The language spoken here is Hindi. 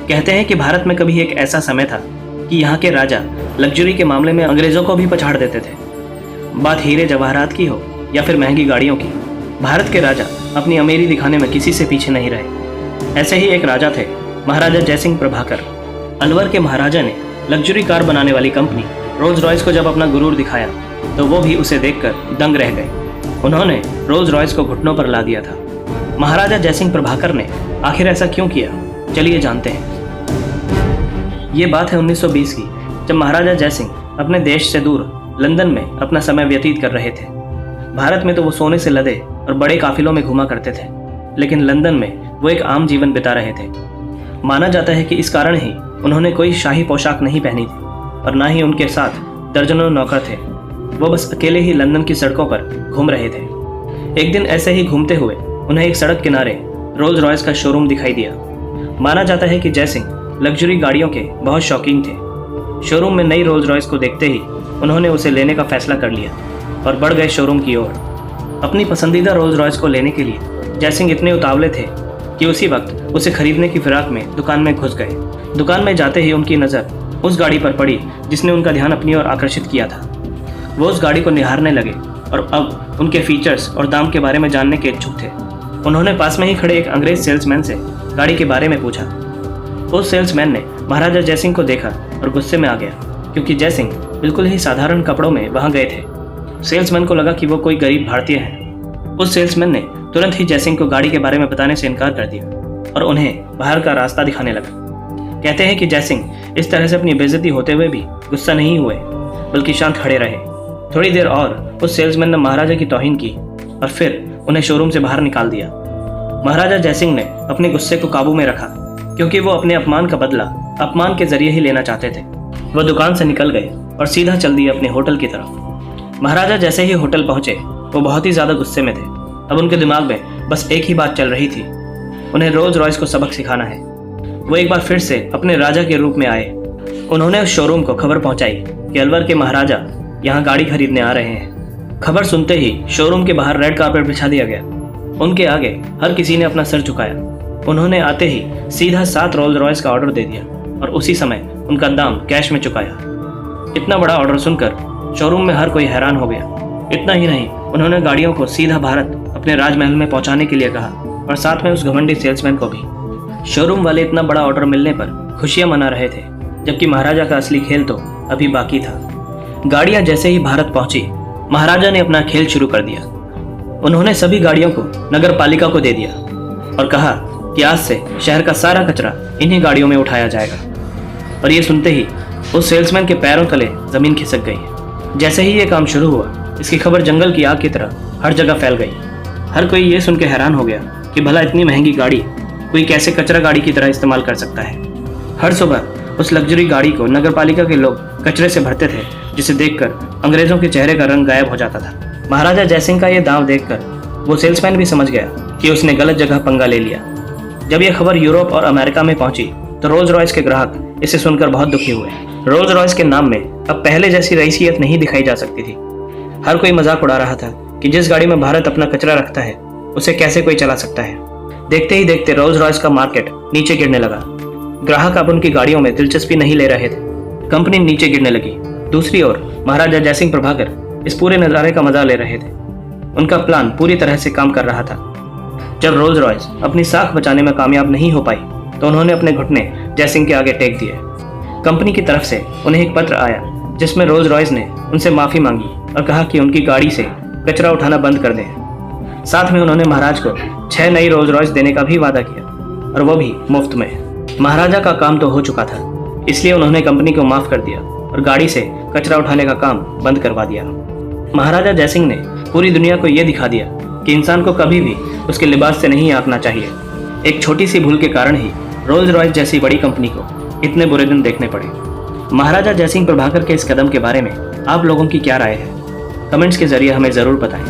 कहते हैं कि भारत में कभी एक ऐसा समय था कि यहाँ के राजा लग्जरी के मामले में अंग्रेजों को भी पछाड़ देते थे। बात हीरे जवाहरात की हो या फिर महंगी गाड़ियों की, भारत के राजा अपनी अमीरी दिखाने में किसी से पीछे नहीं रहे। ऐसे ही एक राजा थे, महाराजा जयसिंह प्रभाकर। अलवर के महाराजा ने लग्जरी कार बनाने वाली कंपनी रोल्स रॉयस को जब अपना गुरूर दिखाया तो वो भी उसे देखकर दंग रह गए। उन्होंने रोल्स रॉयस को घुटनों पर ला दिया था। महाराजा जयसिंह प्रभाकर ने आखिर ऐसा क्यों किया, चलिए जानते हैं। ये बात है 1920 की, जब महाराजा जयसिंह अपने देश से दूर लंदन में अपना समय व्यतीत कर रहे थे। भारत में तो वो सोने से लदे और बड़े काफिलों में घुमा करते थे, लेकिन लंदन में वो एक आम जीवन बिता रहे थे। माना जाता है कि इस कारण ही उन्होंने कोई शाही पोशाक नहीं पहनी थी और ना ही उनके साथ दर्जनों नौकर थे। वो बस अकेले ही लंदन की सड़कों पर घूम रहे थे। एक दिन ऐसे ही घूमते हुए उन्हें एक सड़क किनारे रोल्स रॉयस का शोरूम दिखाई दिया। माना जाता है कि जयसिंह लग्जरी गाड़ियों के बहुत शौकीन थे। शोरूम में नई रोल्स रॉयस को देखते ही उन्होंने उसे लेने का फैसला कर लिया और बढ़ गए शोरूम की ओर। अपनी पसंदीदा रोल्स रॉयस को लेने के लिए जयसिंह इतने उतावले थे कि उसी वक्त उसे खरीदने की फिराक में दुकान में घुस गए। दुकान में जाते ही उनकी नज़र उस गाड़ी पर पड़ी जिसने उनका ध्यान अपनी ओर आकर्षित किया था। वो उस गाड़ी को निहारने लगे और अब उनके फीचर्स और दाम के बारे में जानने के इच्छुक थे। उन्होंने पास में ही खड़े एक अंग्रेज सेल्समैन से गाड़ी के बारे में पूछा। उस सेल्समैन ने महाराजा जयसिंह को देखा और गुस्से में आ गया, क्योंकि जयसिंह बिल्कुल ही साधारण कपड़ों में वहां गए थे। सेल्समैन को लगा कि वो कोई गरीब भारतीय है। उस सेल्समैन ने तुरंत ही जयसिंह को गाड़ी के बारे में बताने से इनकार कर दिया और उन्हें बाहर का रास्ता दिखाने लगा। कहते हैं कि जयसिंह इस तरह से अपनी बेइज्जती होते हुए भी गुस्सा नहीं हुए, बल्कि शांत खड़े रहे। थोड़ी देर और उस सेल्समैन ने महाराजा की तौहीन की और फिर उन्हें शोरूम से बाहर निकाल दिया। महाराजा जयसिंह ने अपने गुस्से को काबू में रखा, क्योंकि वो अपने अपमान का बदला अपमान के जरिए ही लेना चाहते थे। वह दुकान से निकल गए और सीधा चल दिए अपने होटल की तरफ। महाराजा जैसे ही होटल पहुंचे वो बहुत ही ज्यादा गुस्से में थे। अब उनके दिमाग में बस एक ही बात चल रही थी, उन्हें रोल्स रॉयस को सबक सिखाना है। वो एक बार फिर से अपने राजा के रूप में आए। उन्होंने उस शोरूम को खबर पहुंचाई कि अलवर के महाराजा यहाँ गाड़ी खरीदने आ रहे हैं। खबर सुनते ही शोरूम के बाहर रेड कारपेट बिछा दिया गया। उनके आगे हर किसी ने अपना सर झुकाया। उन्होंने आते ही सीधा 7 रोल्स रॉयस का ऑर्डर दे दिया और उसी समय उनका दाम कैश में चुकाया। इतना बड़ा ऑर्डर सुनकर शोरूम में हर कोई हैरान हो गया। इतना ही नहीं, उन्होंने गाड़ियों को सीधा भारत अपने राजमहल में पहुंचाने के लिए कहा और साथ में उस घमंडी सेल्समैन को भी। शोरूम वाले इतना बड़ा ऑर्डर मिलने पर खुशियां मना रहे थे, जबकि महाराजा का असली खेल तो अभी बाकी था। गाड़ियां जैसे ही भारत पहुंची, महाराजा ने अपना खेल शुरू कर दिया। उन्होंने सभी गाड़ियों को नगर पालिका को दे दिया और कहा कि आज से शहर का सारा कचरा इन्हीं गाड़ियों में उठाया जाएगा। और ये सुनते ही उस सेल्समैन के पैरों तले जमीन खिसक गई। जैसे ही ये काम शुरू हुआ, इसकी खबर जंगल की आग की तरह हर जगह फैल गई। हर कोई ये सुन के हैरान हो गया कि भला इतनी महंगी गाड़ी कोई कैसे कचरा गाड़ी की तरह इस्तेमाल कर सकता है। हर सुबह उस लग्जरी गाड़ी को नगर पालिका के लोग कचरे से भरते थे, जिसे देखकर अंग्रेजों के चेहरे का रंग गायब हो जाता था। महाराजा जयसिंह का ये दांव देखकर वो सेल्समैन भी समझ गया कि उसने गलत जगह पंगा ले लिया। जब यह खबर यूरोप और अमेरिका में पहुंची तो रोल्स रॉयस के ग्राहक इसे सुनकर बहुत दुखी हुए। रोल्स रॉयस के नाम में अब पहले जैसी रईसियत नहीं दिखाई जा सकती थी। हर कोई मजाक उड़ा रहा था कि जिस गाड़ी में भारत अपना कचरा रखता है उसे कैसे कोई चला सकता है। देखते ही देखते रोल्स रॉयस का मार्केट नीचे गिरने लगा। ग्राहक अब उनकी गाड़ियों में दिलचस्पी नहीं ले रहे थे। कंपनी नीचे गिरने लगी। दूसरी ओर महाराजा जयसिंह प्रभाकर इस पूरे नज़ारे का मजा ले रहे थे। उनका प्लान पूरी तरह से काम कर रहा था। जब रोल्स रॉयस अपनी साख बचाने में कामयाब नहीं हो पाई तो उन्होंने अपने घुटने जयसिंह के आगे टेक दिए। कंपनी की तरफ से उन्हें एक पत्र आया जिसमें रोल्स रॉयस ने उनसे माफ़ी मांगी और कहा कि उनकी गाड़ी से कचरा उठाना बंद कर दें। साथ में उन्होंने महाराज को 6 नई रोल्स रॉयस देने का भी वादा किया, और वो भी मुफ्त में। महाराजा का काम तो हो चुका था, इसलिए उन्होंने कंपनी को माफ़ कर दिया और गाड़ी से कचरा उठाने का काम बंद करवा दिया। महाराजा जयसिंह ने पूरी दुनिया को ये दिखा दिया कि इंसान को कभी भी उसके लिबास से नहीं आंकना चाहिए। एक छोटी सी भूल के कारण ही रोल्स रॉयस जैसी बड़ी कंपनी को इतने बुरे दिन देखने पड़े। महाराजा जयसिंह प्रभाकर के इस कदम के बारे में आप लोगों की क्या राय है? कमेंट्स के जरिए हमें ज़रूर बताएं।